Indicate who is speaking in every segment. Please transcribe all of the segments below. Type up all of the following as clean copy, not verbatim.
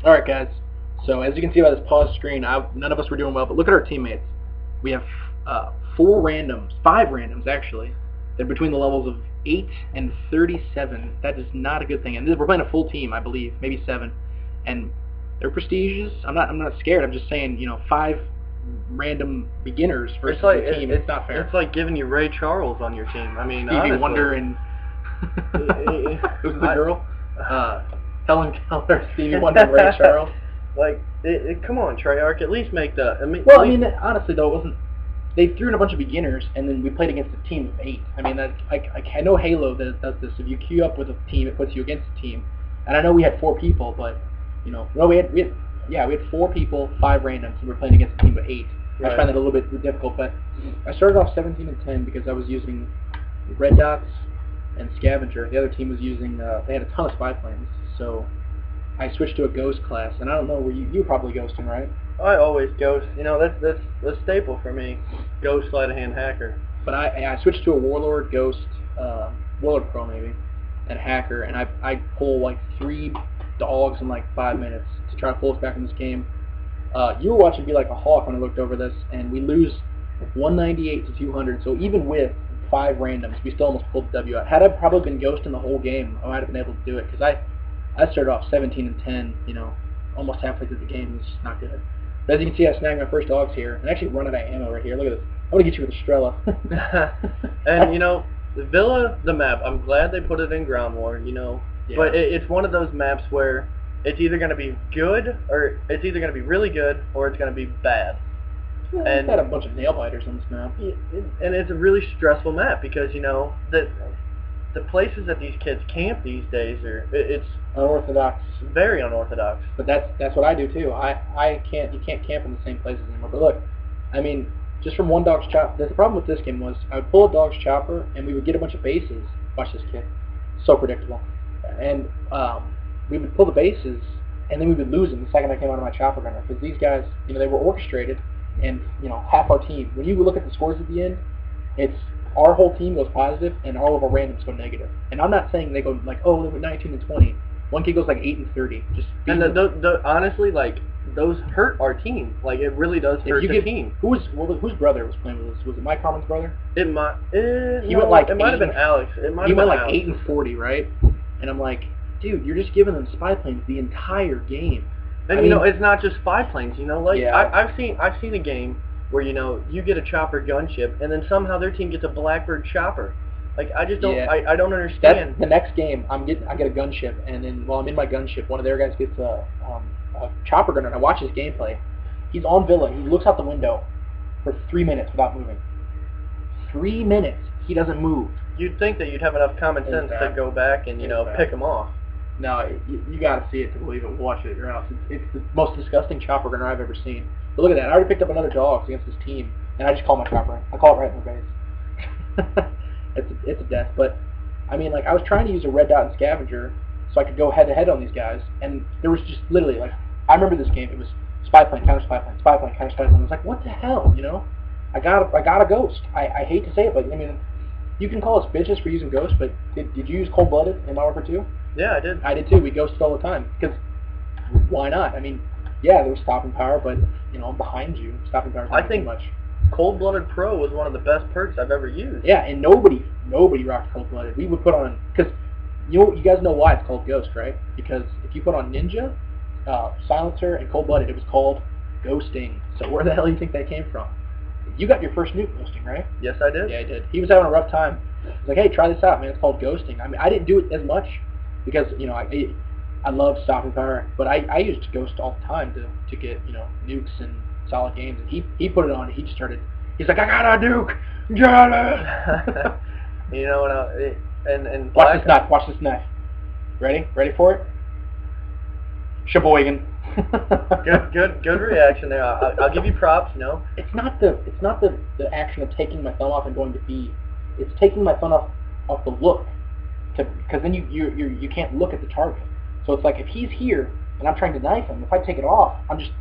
Speaker 1: All right, guys. So as you can see by this pause screen, none of us were doing well. But look at our teammates. We have five randoms actually. They're between the levels of 8 and 37. That is not a good thing. And we're playing a full team, I believe, maybe 7. And they're prestigious. I'm not scared. I'm just saying, five random beginners versus a team. It's not fair.
Speaker 2: It's like giving you Ray Charles on your team. I mean,
Speaker 1: Stevie
Speaker 2: honestly.
Speaker 1: Wonder and who's the girl? Helen Keller, Stevie Wonder, and Ray Charles.
Speaker 2: Like, come on, Treyarch, at least make the.
Speaker 1: Honestly though, it wasn't. They threw in a bunch of beginners, and then we played against a team of 8. I mean, I know Halo does this. If you queue up with a team, it puts you against a team. And I know we had 4 people, but we had 4 people, 5 randoms, and we're playing against a team of 8.
Speaker 2: Right.
Speaker 1: I find that a little bit difficult, but I started off 17 and 10 because I was using Red Dots and Scavenger. The other team was using. They had a ton of spy planes, so I switched to a Ghost class. And I don't know, you were probably ghosting, right?
Speaker 2: I always ghost. That's a staple for me. Ghost, sleight of hand, hacker.
Speaker 1: But I switched to a Warlord, Ghost, Warlord Pro maybe, and Hacker, and I pull like 3 dogs in like 5 minutes to try to pull us back in this game. You were watching Be Like a Hawk when I looked over this, and we lose 198 to 200. So even with 5 randoms, we still almost pulled the W out. Had I probably been ghosting the whole game, I might have been able to do it, because I started off 17 and 10, almost halfway through the game. It's just not good. But as you can see, I snagged my first dogs here, and actually run out of ammo right here. Look at this. I'm going to get you with a Strela.
Speaker 2: And, the Villa, the map, I'm glad they put it in Ground War,
Speaker 1: Yeah.
Speaker 2: But it's one of those maps where it's either going to be good, or it's either going to be really good, or it's going to be bad.
Speaker 1: Yeah,
Speaker 2: and
Speaker 1: we've had a bunch of nail biters on this map.
Speaker 2: And it's a really stressful map, because, the places that these kids camp these days it's
Speaker 1: Unorthodox.
Speaker 2: very unorthodox.
Speaker 1: But that's what I do too. You can't camp in the same places anymore. But look, I mean, just from one dog's chop. The problem with this game was I would pull a dog's chopper and we would get a bunch of bases. Watch this kid, so predictable. And we would pull the bases and then we would lose them the second I came out of my chopper gunner, because these guys, they were orchestrated, and half our team. When you look at the scores at the end, it's our whole team goes positive and all of our randoms go negative. And I'm not saying they go like, oh, they went 19 and 20. One kid goes like 8 and 30.
Speaker 2: And honestly, like, those hurt our team. Like, it really does hurt the team.
Speaker 1: Whose brother was playing with us? Was it Mike Harmon's brother?
Speaker 2: It might.
Speaker 1: It
Speaker 2: might have been Alex.
Speaker 1: He went like 8 and 40, right? And I'm like, dude, you're just giving them spy planes the entire game.
Speaker 2: And it's not just spy planes.
Speaker 1: Yeah.
Speaker 2: I've seen a game where you get a chopper gunship, and then somehow their team gets a Blackbird chopper. Like, I just don't.
Speaker 1: Yeah.
Speaker 2: I don't understand.
Speaker 1: The next game, I get a gunship, and then while I'm in my gunship, one of their guys gets a chopper gunner, and I watch his gameplay. He's on Villa. He looks out the window for 3 minutes without moving. 3 minutes. He doesn't move.
Speaker 2: You'd think that you'd have enough common sense to go back and pick him off.
Speaker 1: No, you got to see it to believe it. Watch it at your house. It's the most disgusting chopper gunner I've ever seen. But look at that. I already picked up another dog against this team, and I just call my chopper. I call it right in the face. It's a death. But I mean, like, I was trying to use a red dot and scavenger so I could go head to head on these guys, and there was just literally, like, I remember this game. It was spy plane, counter spy plane, spy plane, counter spy plane. I was like, what the hell, I got a ghost. I hate to say it, but I mean, you can call us bitches for using ghost, but did you use Cold Blooded in Modern Warfare 2?
Speaker 2: Yeah, I did.
Speaker 1: I did too. We ghosted all the time, because why not? I mean, yeah, there was stopping power, but I'm behind you. Stopping power is not too much.
Speaker 2: Cold Blooded Pro was one of the best perks I've ever used.
Speaker 1: Yeah, and nobody rocked Cold Blooded. We would put on, because you guys know why it's called Ghost, right? Because if you put on Ninja, Silencer, and Cold Blooded, it was called Ghosting. So where the hell do you think that came from? You got your first nuke ghosting, right?
Speaker 2: Yes, I did.
Speaker 1: Yeah, I did. He was having a rough time. I was like, hey, try this out, man. It's called ghosting. I mean, I didn't do it as much because, I love stopping power, but I used Ghost all the time to get, nukes and solid games. And he put it on, and he just started, he's like, I got a nuke! Got it!
Speaker 2: And
Speaker 1: Watch this knife. Ready? Ready for it? Sheboygan.
Speaker 2: good reaction there. I'll give you props.
Speaker 1: It's not the action of taking my thumb off and going to B. It's taking my thumb off the look, because then you can't look at the target. So it's like, if he's here and I'm trying to knife him, if I take it off, I'm just,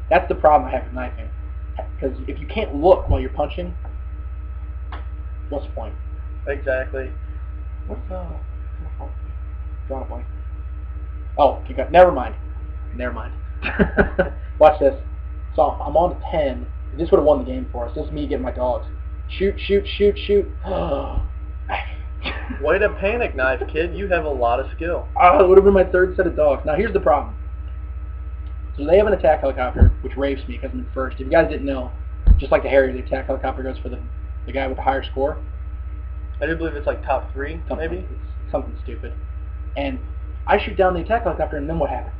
Speaker 1: that's the problem I have with knifing. Because if you can't look while you're punching, what's the point?
Speaker 2: Exactly.
Speaker 1: What's drawing a blank. Oh, never mind. Never mind. Watch this. So I'm on to 10. This would have won the game for us. This is me getting my dogs. Shoot, shoot, shoot, shoot.
Speaker 2: Way to panic knife, kid. You have a lot of skill.
Speaker 1: Oh, it would have been my third set of dogs. Now here's the problem. So they have an attack helicopter, which raves me because I'm in first. If you guys didn't know, just like the Harrier, the attack helicopter goes for the guy with the higher score.
Speaker 2: I do believe it's like top 3, maybe?
Speaker 1: It's something stupid. And I shoot down the attack helicopter, and then what happens?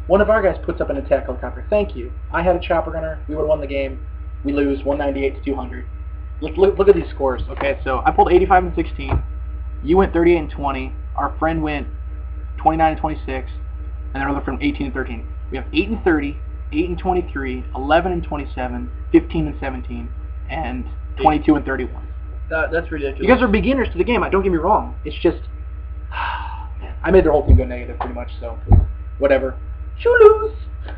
Speaker 1: One of our guys puts up an attack helicopter. Thank you. I had a chopper gunner. We would have won the game. We lose 198 to 200. Look at these scores. Okay, so I pulled 85 and 16. You went 38 and 20. Our friend went 29 and 26. And another friend 18 and 13. We have 8 and 30, 8 and 23, 11 and 27, 15 and 17, and 22 and 31.
Speaker 2: That's ridiculous.
Speaker 1: You guys are beginners to the game. Don't get me wrong. It's just, I made their whole team go negative pretty much. So whatever. You lose.